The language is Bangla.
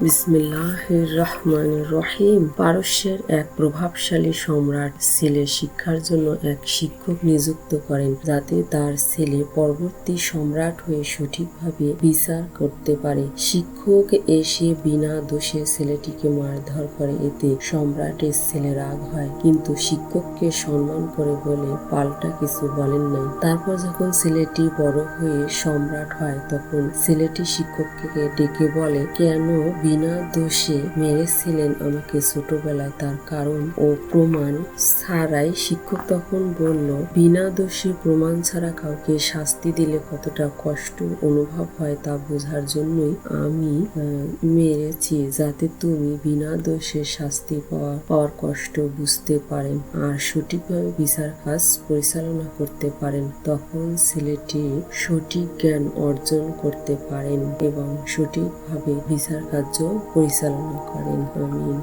বিসমিল্লাহির রহমানির রহিম। পারস্যের এক প্রভাবশালী সম্রাট ছেলে শিক্ষার জন্য এক শিক্ষক নিযুক্ত করেন, যাতে তার ছেলে পরবর্তী সম্রাট হয়ে সঠিকভাবে বিচার করতে পারে। শিক্ষক এসে বিনা দোষে ছেলেটিকে মারধর করে। এতে সম্রাটের ছেলে রাগ হয়, কিন্তু শিক্ষককে সম্মান করে বলে পাল্টা কিছু বলেন নাই। তারপর যখন ছেলেটি বড় হয়ে সম্রাট হয়, তখন ছেলেটি শিক্ষককে ডেকে বলে, কেন বিনা দোষে মেরেছিলেন আমাকে ছোটবেলায়, তার কারণ ও প্রমাণ ছাড়াই। শিক্ষক তখন বলল, বিনা দোষে প্রমাণ ছাড়া কাউকে শাস্তি দিলে কতটা কষ্ট অনুভব হয় তা বোঝার জন্যই আমি মেরেছি, যাতে তুমি বিনা দোষে শাস্তি পাওয়ার কষ্ট বুঝতে পারেন আর সঠিকভাবে বিচার কাজ পরিচালনা করতে পারেন। তখন ছেলেটি সঠিক জ্ঞান অর্জন করতে পারেন এবং সঠিকভাবে বিচার কার্য পরিচালনা করেন। আমিন।